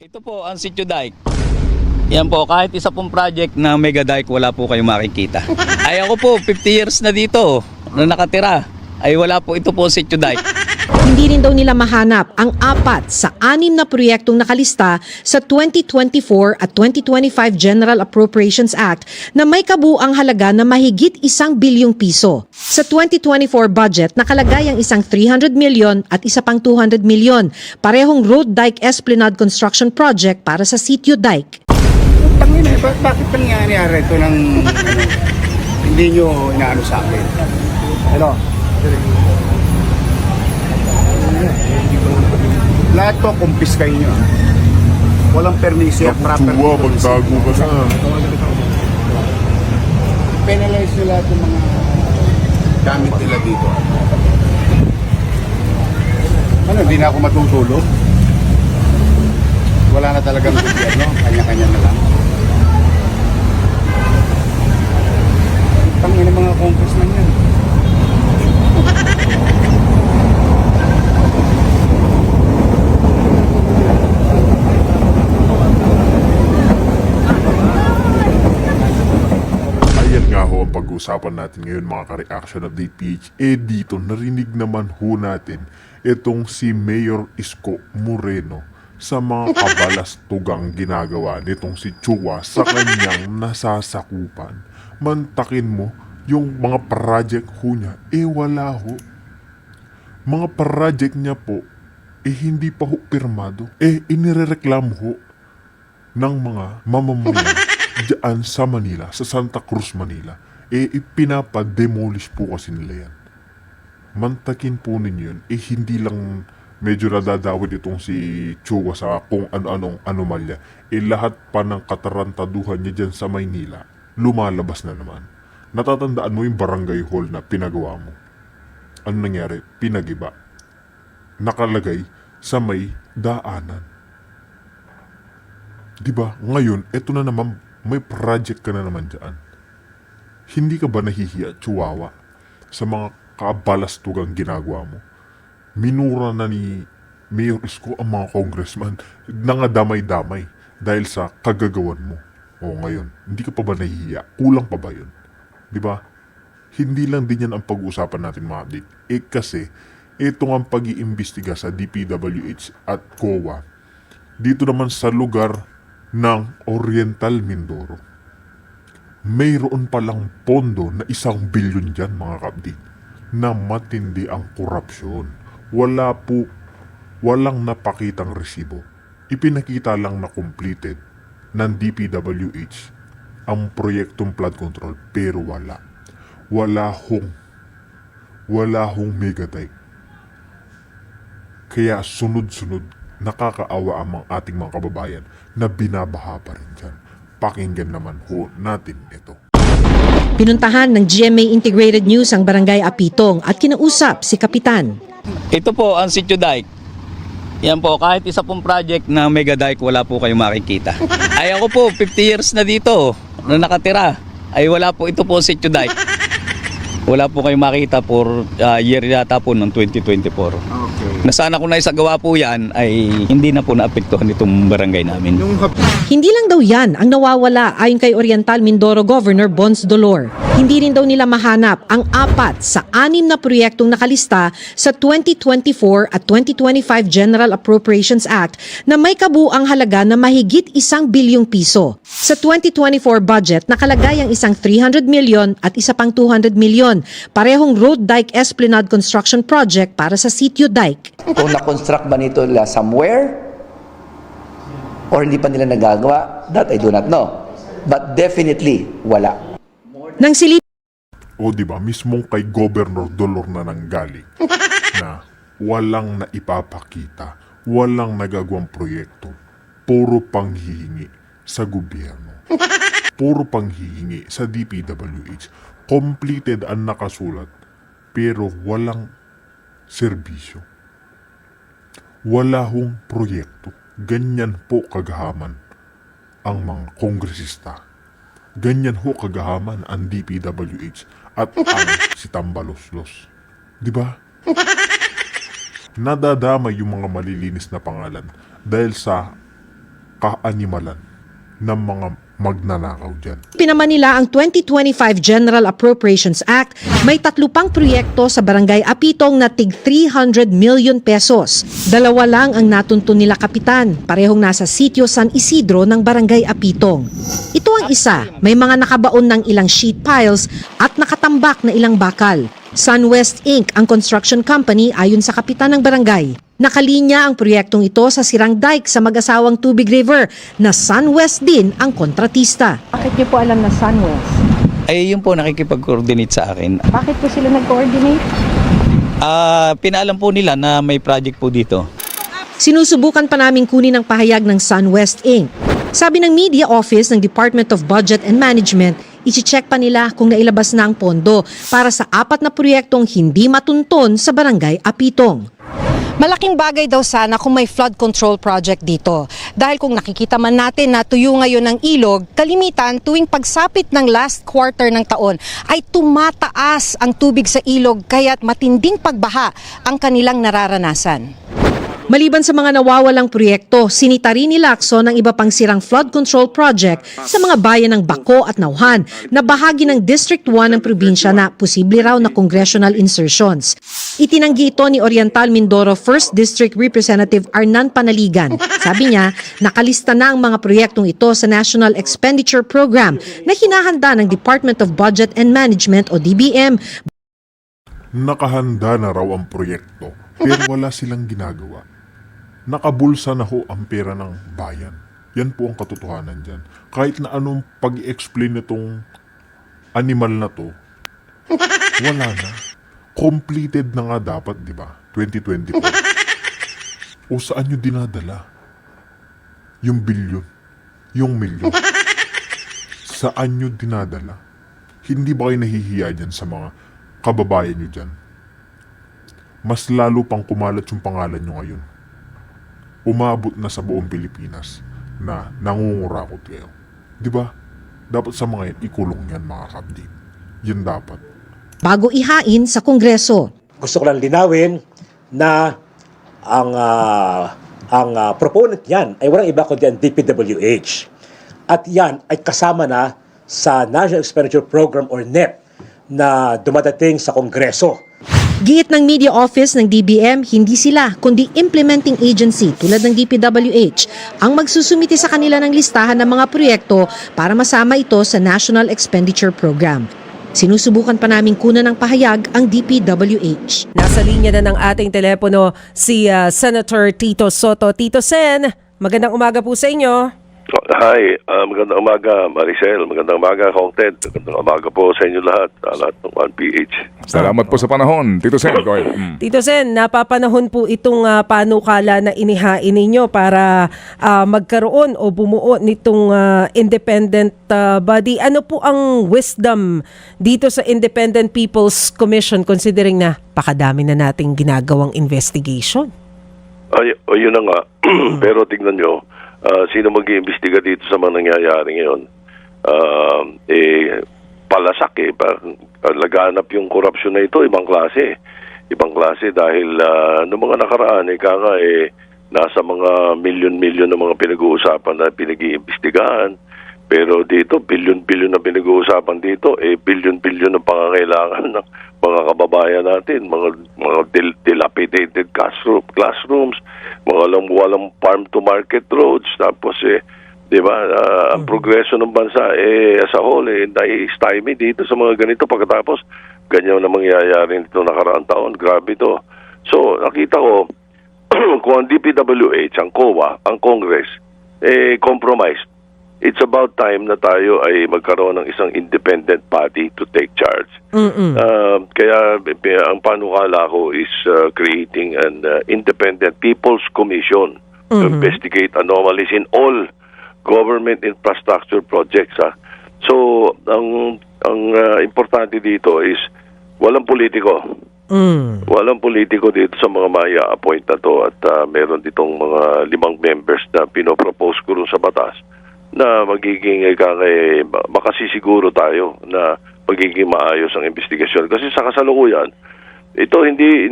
Ito po ang Sitio Dike. Yan po, kahit isa pong project na mega dike, wala po kayong makikita. Ay ako po, 50 years na dito na nakatira. Ay wala po, ito po Sitio Dike. Hindi rin daw nila mahanap ang 4 sa 6 na proyektong nakalista sa 2024 at 2025 General Appropriations Act na may kabuang halaga na mahigit 1 bilyong piso. Sa 2024 budget, nakalagay ang isang 300 million at isa pang 200 million, parehong road dike esplanade construction project para sa Sitio Dike. Pangina, bakit pa nangyayari ito ng hindi nyo inaano sa akin? Hello? Lahat to kumpis kayo nyo. Walang permisyo, proper. Tuwa, magtago ka na. Penalize nyo lahat yung mga gamit nila dito. Ano, hindi na ako matutulog? Wala na talagang gobyerno, kanya-kanya na lang. Tangina mga congressman yan. Ayan nga ho ang pag-uusapan natin ngayon mga ka-reaction update PH. Dito narinig naman ho natin itong si Mayor Isko Moreno sa mga kabalastugang ginagawa nitong si Chua sa kanyang nasasakupan. Mantakin mo yung mga project ho niya, wala ho. Mga project niya po, hindi pa ho pirmado. Inirereklamo ho ng mga mamamayan diyan sa Manila, sa Santa Cruz, Manila. Ipinapa-demolish po kasi nila yan. Mantakin po ninyo yun, hindi lang medyo nadadawid itong si Chua sa kung ano-anong anomalya. Lahat pa ng katarantaduhan niya dyan sa Maynila, lumalabas na naman. Natatandaan mo yung barangay hall na pinagawa mo. Ano nangyari? Pinagiba. Nakalagay sa may daanan. Diba? Ngayon, eto na naman, may project ka na naman dyan. Hindi ka ba nahihiya, Chihuahua, sa mga kabalastugang ginagawa mo? Minura na ni Mayor Isko ang mga congressman. Nangadamay-damay dahil sa kagagawan mo. O ngayon, hindi ka pa ba nahihiya? Kulang pa ba yun? Diba? Hindi lang din yan ang pag-uusapan natin mga update. Kasi, ito ang pag-iimbestiga sa DPWH at COA. Dito naman sa lugar ng Oriental Mindoro. Mayroon palang pondo na 1 bilyon dyan mga kapatid na matindi ang korupsyon. Walang napakitang resibo. Ipinakita lang na completed ng DPWH ang proyektong flood control pero wala. Wala hong megadike. Kaya sunod-sunod nakakaawa ang ating mga kababayan na binabaha pa rin dyan. Pakinggan naman ho natin ito. Pinuntahan ng GMA Integrated News ang Barangay Apitong at kinausap si Kapitan. Ito po ang Sitio Dike. Yan po, kahit isa pong project na mega dike, wala po kayong makikita. Ay ako po, 50 years na dito na nakatira. Ay wala po, ito po Sitio Dike. Wala po kayong makita for year yata po ng 2024. Okay. Na sana kung naisagawa po yan, ay hindi na po naapektuhan itong barangay namin. Hindi lang daw yan ang nawawala ayon kay Oriental Mindoro Governor Bons Dolor. Hindi rin daw nila mahanap ang 4 sa 6 na proyektong nakalista sa 2024 at 2025 General Appropriations Act na may kabuang halaga na mahigit 1 bilyong piso. Sa 2024 budget, nakalagay ang isang 300 million at isa pang 200 million, parehong road dike esplanade construction project para sa Sitio Dike. Kung na-construct ba nito nila somewhere or hindi pa nila nagagawa, that I do not know. But definitely, wala. Nang silip O diba, mismong kay Governor Dolor na nanggaling na walang naipapakita, walang nagagawang proyekto, puro panghihingi sa gobyerno. Puro panghihingi sa DPWH. Completed ang nakasulat, pero walang serbisyo. Wala hong proyekto. Ganyan po kagahaman ang mga kongresista. Ganyan ho kagahaman ang DPWH at ang si Tambaloslos. Diba? Nadadamay yung mga malilinis na pangalan dahil sa kaanimalan ng mga magnanakaw dyan. Pinaman nila ang 2025 General Appropriations Act. May 3 pang proyekto sa Barangay Apitong na tig 300 million pesos. 2 lang ang natuntun nila kapitan, parehong nasa sitio San Isidro ng Barangay Apitong. Ito ang isa, may mga nakabaon ng ilang sheet piles at nakatambak na ilang bakal. Sunwest Inc. ang construction company ayon sa kapitan ng barangay. Nakalinya ang proyektong ito sa Sirang Dike sa mag-asawang Tubig River na Sunwest din ang kontratista. Bakit niyo po alam na Sunwest? Ay yun po nakikipag-coordinate sa akin. Bakit po sila nag-coordinate? Pinaalam po nila na may project po dito. Sinusubukan pa namin kunin ang pahayag ng Sunwest Inc. Sabi ng media office ng Department of Budget and Management, i-check pa nila kung nailabas na ang pondo para sa 4 na proyektong hindi matunton sa Barangay Apitong. Malaking bagay daw sana kung may flood control project dito. Dahil kung nakikita man natin na tuyo ngayon ng ilog, kalimitan tuwing pagsapit ng last quarter ng taon ay tumataas ang tubig sa ilog kaya't matinding pagbaha ang kanilang nararanasan. Maliban sa mga nawawalang proyekto, sinita rin ni Lacson ang iba pang sirang flood control project sa mga bayan ng Baco at Nauhan na bahagi ng District 1 ng probinsya na posible raw na congressional insertions. Itinanggi ito ni Oriental Mindoro 1st District Representative Arnan Panaligan. Sabi niya, nakalista na ang mga proyektong ito sa National Expenditure Program na hinahanda ng Department of Budget and Management o DBM. Nakahanda na raw ang proyekto pero wala silang ginagawa. Nakabulsa na ho ang pera ng bayan. Yan po ang katotohanan dyan. Kahit na anong pag-explain nitong animal na to, wala na. Completed na nga dapat, di ba? 2024. O saan nyo dinadala? Yung bilyon. Yung milyon. Saan nyo dinadala? Hindi ba kayo nahihiya dyan sa mga kababayan nyo dyan? Mas lalo pang kumalat yung pangalan nyo ngayon. Umabot na sa buong Pilipinas na nangungurakot kayo. Di ba? Dapat sa mga yan, ikulong yan mga kapdi. Yan dapat. Bago ihain sa Kongreso. Gusto ko lang linawin na ang proponent niyan ay walang iba kundi ang DPWH. At yan ay kasama na sa National Expenditure Program or NEP na dumadating sa Kongreso. Giit ng media office ng DBM, hindi sila kundi implementing agency tulad ng DPWH ang magsusumiti sa kanila ng listahan ng mga proyekto para masama ito sa National Expenditure Program. Sinusubukan pa namin kunan ng pahayag ang DPWH. Nasa linya na ng ating telepono si Senator Tito Soto. Tito Sen, magandang umaga po sa inyo. Hi, magandang umaga Maricel, magandang umaga Kong Ted, magandang umaga po sa inyo lahat, lahat ng 1PH. Salamat po sa panahon, Tito Sen. Go ahead. Tito Sen, napapanahon po itong panukala na inihain ninyo para magkaroon o bumuo nitong independent body. Ano po ang wisdom dito sa Independent People's Commission considering na pakadami na nating ginagawang investigation? Yun na nga, pero tignan nyo, sino mag-iimbestiga dito sa mga nangyayari ngayon? Palasak laganap yung korupsyon na ito, ibang klase. Ibang klase dahil noong mga nakaraan, nasa mga milyon-milyon na mga pinag-uusapan na pinag-iimbestigahan. Pero dito, bilyon-bilyon na pinag-uusapan dito, bilyon-bilyon na pangangailangan ng mga kababayan natin, mga dilapidated classrooms, mga walang farm-to-market roads, tapos di ba, ang progresyo ng bansa as a whole, nai-stymie dito sa mga ganito pagkatapos ganyan na mangyayari nito nakaraang taon. Grabe to. So, nakita ko, kung ang DPWH, ang COA, ang Congress, compromised. It's about time na tayo ay magkaroon ng isang independent body to take charge. Kaya ang panukala ko is creating an independent People's Commission to investigate anomalies in all government infrastructure projects. So, ang importante dito is walang politiko. Walang politiko dito sa mga maya-appoint na to at meron ditong mga 5 members na pinopropose ko rin sa batas na magiging makasisiguro tayo na magiging maayos ang investigasyon. Kasi sa kasalukuyan, ito hindi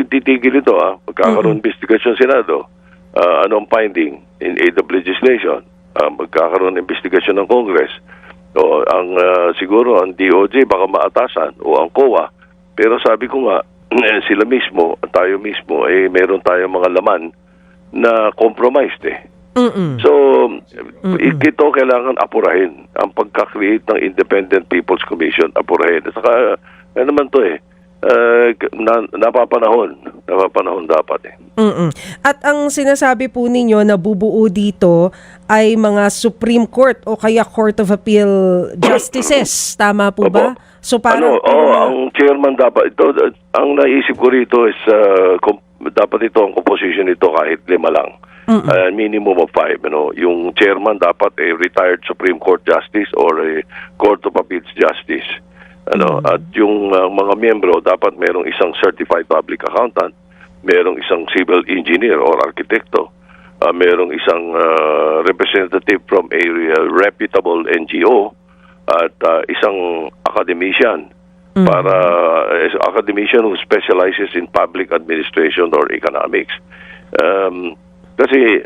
titigil ito. Magkakaroon investigasyon Senado. anong finding in aid of legislation, magkakaroon ng investigasyon ng Congress, o siguro ang DOJ baka maatasan o ang COA. Pero sabi ko nga, sila mismo, tayo mismo, meron tayong mga laman na compromised So, ito kailangan apurahin. Ang pagka-create ng Independent People's Commission, apurahin. At saka, naman to napapanahon dapat At ang sinasabi po ninyo na bubuo dito ay mga Supreme Court o kaya Court of Appeal Justices. Tama po ba? So parang ang chairman dapat ito, ang naisip ko rito is dapat ito ang composition nito kahit 5 lang. Minimum of 5, Yung chairman dapat a retired Supreme Court Justice or a Court of Appeals Justice. At yung mga miyembro dapat merong isang certified public accountant, merong isang civil engineer or arkitekto, merong isang representative from a reputable NGO, at isang academician para academician who specializes in public administration or economics. Kasi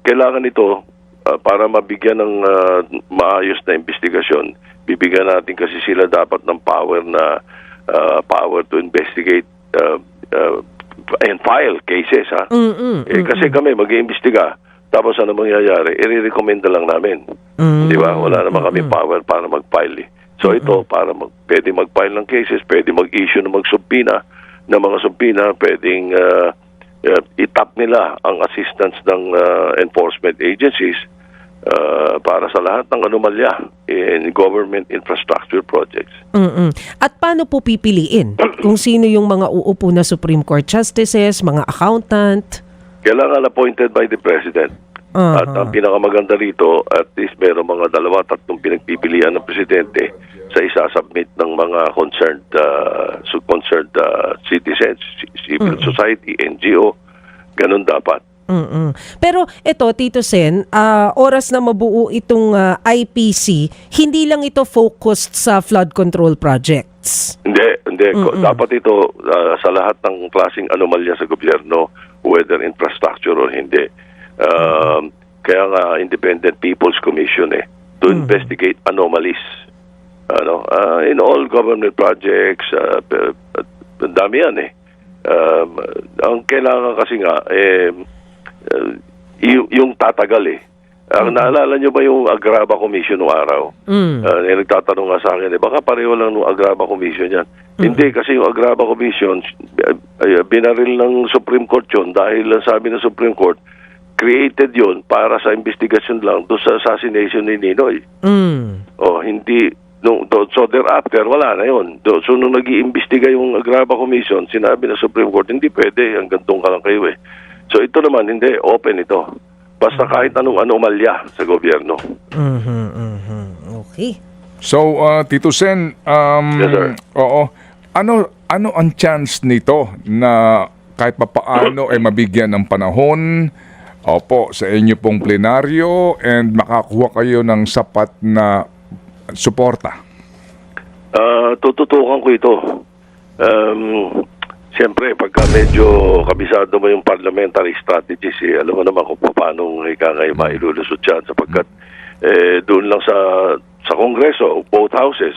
kailangan ito para mabigyan ng maayos na investigasyon. Bibigyan natin kasi sila dapat ng power to investigate and file cases kasi kami mag-iimbestiga, tapos ano mangyayari, i-recommend na lang namin. Di ba? Wala naman kami power para mag-file. So ito, para pwede mag-file ng cases, pwede mag-issue ng mga subpoena, pwedeng itap nila ang assistance ng enforcement agencies para sa lahat ng anomalya in government infrastructure projects. At paano po pipiliin kung sino yung mga uupo na Supreme Court Justices, mga accountant? Kailangan appointed by the President. At ang pinakamaganda rito, at least meron mga 2-3 pinagpipilian ng Presidente sa isasubmit ng mga concerned citizens, civil society, NGO. Ganun dapat. Pero ito, Tito Sen, oras na mabuo itong IPC, hindi lang ito focused sa flood control projects. Hindi. Dapat ito sa lahat ng klaseng anomalya sa gobyerno, whether infrastructure or hindi. Kaya nga Independent People's Commission to investigate anomalies. In all government projects, dami yan ang kailangan kasi nga yung tatagal naalala nyo ba yung Agraba Commission noong araw? Nagtatanong nga sa akin, baka pareho lang nung Agraba Commission yan. Hindi, kasi yung Agraba Commission binaril ng Supreme Court yun dahil sabi ng Supreme Court, created yun para sa investigasyon lang doon sa assassination ni Ninoy. Hindi. So thereafter, wala na yun. So nung nag-iimbestiga yung Agraba Commission, sinabi ng Supreme Court, hindi pwede, hanggang doon ka lang kayo So ito naman, hindi, open ito. Basta kahit anong anomalya sa gobyerno. Okay. So, Tito Sen, Yes, sir. Oo. Ano ang chance nito na kahit papaano ay mabigyan ng panahon sa inyo pong plenaryo and makakuha kayo ng sapat na suporta? Tututukan ko ito. Siyempre, pagka medyo kabisado mo yung parliamentary strategies, alam mo naman kung paano mailulusot yan sapagkat doon lang sa Kongreso, both houses,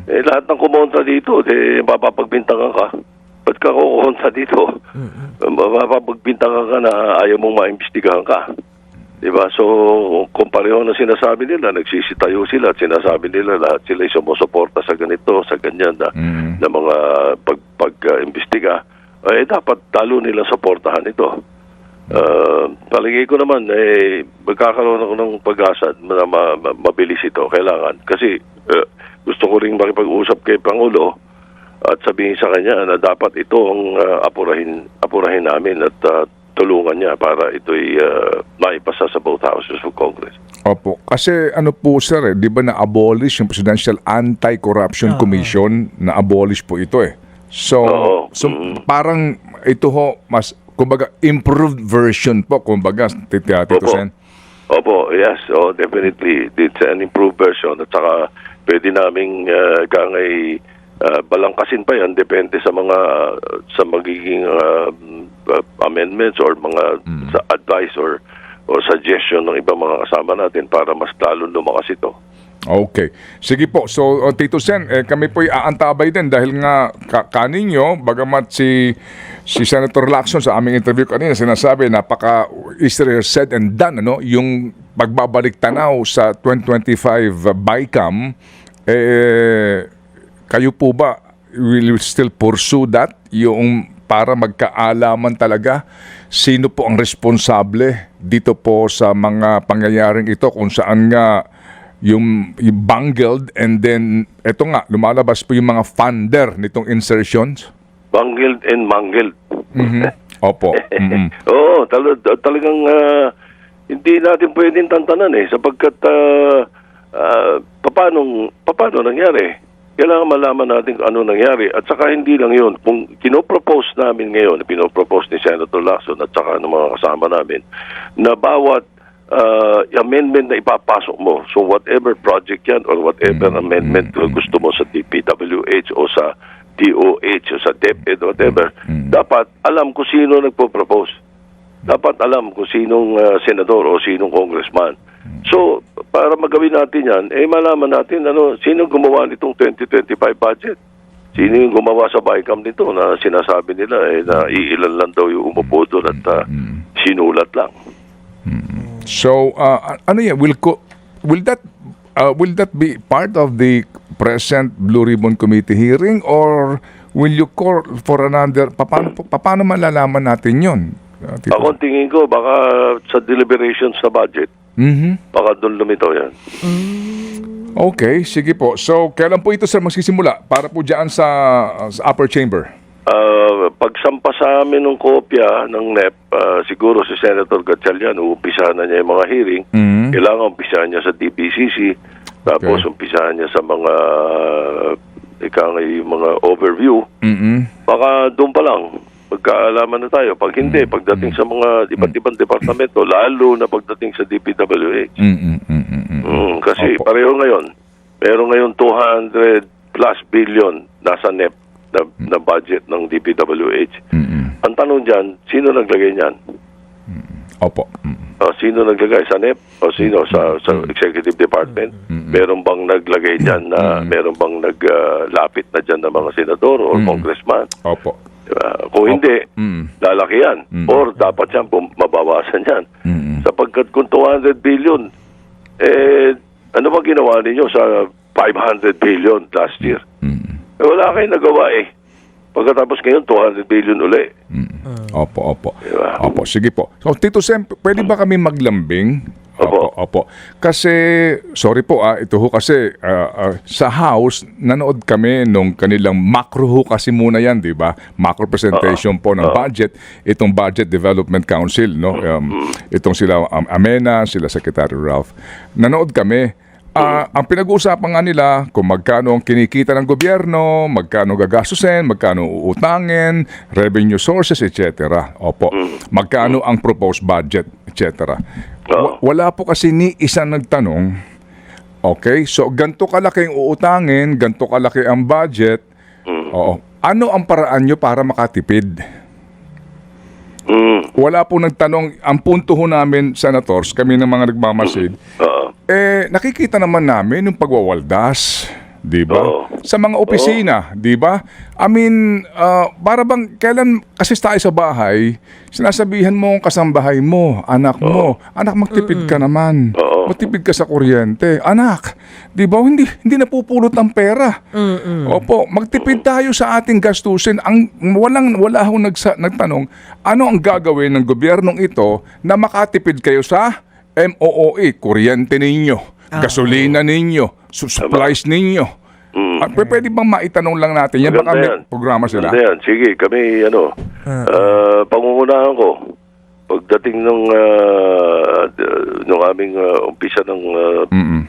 lahat ng kumontra dito, mapapagbintangan ka. Ba't ka kukontra dito? Mapapagbintangan ka na ayaw mong maimbestigahan ka. Diba? So, kung pareho na sinasabi nila, nagsisitayo sila at sinasabi nila lahat sila ay sumusuporta sa ganito, sa ganyan na mga pag-imbestiga, dapat talo nila suportahan ito. Palagay ko naman, magkakaroon ako ng pag-asa na mabilis ito. Kailangan. Kasi gusto ko rin makipag-usap kay Pangulo at sabihin sa kanya na dapat ito ang apurahin namin at tulungan niya para ito'y maipasa sa both houses of Congress. Opo. Kasi po sir, di ba na-abolish yung Presidential Anti-Corruption Commission? Na-abolish po ito So, parang ito mas, kumbaga, improved version po, kumbaga, Tito Sen. Opo, yes. Definitely. It's an improved version. At saka, pwede naming balangkasin pa yan, depende sa mga sa magiging amendments or mga sa advice or suggestion ng ibang mga kasama natin para mas lalo lumakas ito. Okay. Sige po. So, Tito Sen, kami po'y aantabay din dahil nga kaninyo, bagamat si Senator Lacson sa aming interview kanina, sinasabi, napaka easier said and done, ano? Yung pagbabalik tanaw sa 2025 BICAM, kayo po ba, will you still pursue that? Yung para magkaalaman talaga sino po ang responsable dito po sa mga pangyayaring ito kung saan nga yung bungled and then eto nga lumalabas po yung mga funder nitong insertions. Bungled and mangled. Opo. Oo, talagang hindi natin pwedeng tantanan sapagkat paano nangyari. Kailangan malaman natin ano nangyari at saka hindi lang yun. Kung kinopropose namin ngayon, pinopropose ni Senator Lacson at saka ng mga kasama namin na bawat amendment na ipapasok mo, so whatever project yan or whatever amendment gusto mo sa DPWH o sa DOH o sa DepEd whatever, dapat alam kung sino nagpo-propose. Dapat alam kung sinong senador o sinong congressman. So, para magawin natin yan, malaman natin sino gumawa nitong 2025 budget. Sino yung gumawa sa BICAM nito na sinasabi nila na iilan lang daw yung umupo doon at sinulat lang. So, ano yan? Will that be part of the present Blue Ribbon Committee hearing or will you call for another? Paano malalaman natin yon? Ako tingin ko baka sa deliberations sa budget. Baka doon lumitaw yan. Okay, sige po. So, kailan po ito sir magsisimula para po dyan sa upper chamber? Pagsampa sa amin ng kopya ng NEP, siguro si Senator Gatchalian, uumpisahan na niya yung mga hearing. Kailangan umpisahan niya sa DPCC, tapos umpisahan niya sa mga mga overview. Baka doon pa lang, magkaalaman na tayo. Pag hindi, pagdating sa mga iba't ibang departamento, lalo na pagdating sa DPWH. Kasi pareho ngayon, meron ngayon 200 plus billion nasa NEP na budget ng DPWH. Ang tanong dyan, sino naglagay niyan? Opo. Sino naglagay sa NEP? O sino sa Executive Department? Meron bang naglagay dyan na meron bang naglapit na dyan ng mga senador o congressman? Opo. Kung hindi, lalaki yan. Or dapat yan, mabawasan yan. Sapagkat kung 200 billion, ano ba ginawa ninyo sa 500 billion last year? Wala kayong nagawa Pagkatapos ngayon, 200 billion uli. Opo. Diba? Opo, sige po. So, Tito Sem, pwede ba kami maglambing? Opo. Kasi, sorry po ito ho kasi sa House, nanood kami nung kanilang macro ho kasi muna yan, di ba? Macro presentation po ng budget, itong Budget Development Council, no? Itong sila Amena, sila Secretary Ralph. Nanood kami. Ang pinag-uusapan nga nila kung magkano ang kinikita ng gobyerno, magkano gagastusin, magkano uutangin, revenue sources, etc. Opo. Magkano ang proposed budget, etc. Wala po kasi ni isang nagtanong, okay, so ganito kalaki ang uutangin, ganito kalaki ang budget, ano ang paraan nyo para makatipid? Wala po nagtanong. Ang punto ho namin, senators, kami ng mga nagmamasid, nakikita naman namin yung pagwawaldas, di ba? Sa mga opisina, di ba? I mean, para bang kailan kasi tayo sa bahay, sinasabihan mo ang kasambahay mo, anak mo, anak magtipid ka naman. Magtipid ka sa kuryente. Anak, di ba? Hindi napupulot ang pera. Opo, magtipid tayo sa ating gastusin. Wala akong nagtanong, ano ang gagawin ng gobyernong ito na makatipid kayo sa MOOE, kuryente ninyo, gasolina ninyo, supplies ninyo. Pwede bang maitanong lang natin yan? Baka may programa sila. Yan. Sige, kami, pangungunahan ko, pagdating ng aming umpisa ng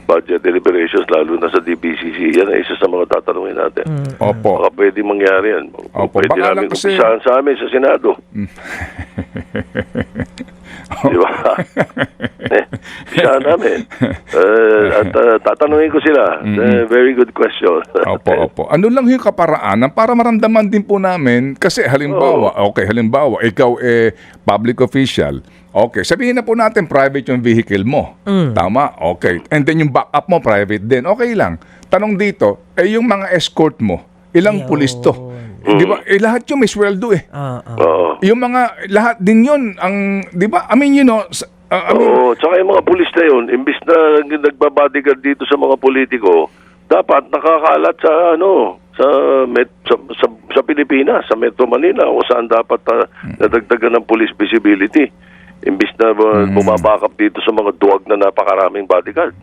budget deliberations, lalo na sa DPCC, yan ay isa sa mga tatanungin natin. Opo. Baka pwede mangyari yan. Opo. Pwede namin umpisahan sa amin sa Senado. Di ba? umpisahan namin. At tatanungin ko sila. Very good question. Opo. Ano lang yung kaparaanan para maramdaman din po namin kasi halimbawa, halimbawa ikaw public official. Okay, sabihin na po natin private yung vehicle mo. Tama? Okay. And then yung backup mo private din. Okay lang. Tanong dito, yung mga escort mo, ilang pulis to? Di ba? Lahat yung may sweldo Oo. Yung mga, lahat din yun, ang, di ba? I mean, Oo, tsaka yung mga pulis na yun, imbis na nagbabodyguard dito sa mga politiko, dapat nakakalat sa sa Pilipinas, sa Metro Manila, o saan dapat nadagdagan ng police visibility. Imbis na bumabakap dito sa mga duwag na napakaraming bodyguard.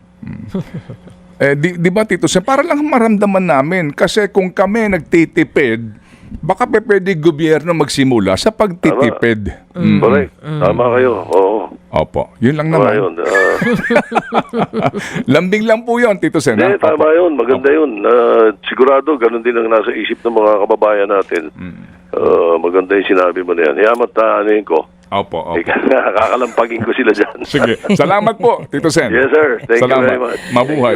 Di ba, Tito Sen, para lang maramdaman namin, kasi kung kami nagtitipid, baka pwede gobyerno magsimula sa pagtitipid. Correct. Tama kayo. Oo. Opo. Yun lang naman. Yun. Lambing lang po yun, Tito Sen. Tama yun. Maganda yun. Sigurado, ganun din ang nasa isip ng mga kababayan natin. Maganda yung sinabi mo na yan. Yamat ko. Opo. Kakalampagin ko sila dyan. Sige. Salamat po, Tito Sen. Yes, sir. Thank you Salamat. very much. Mabuhay.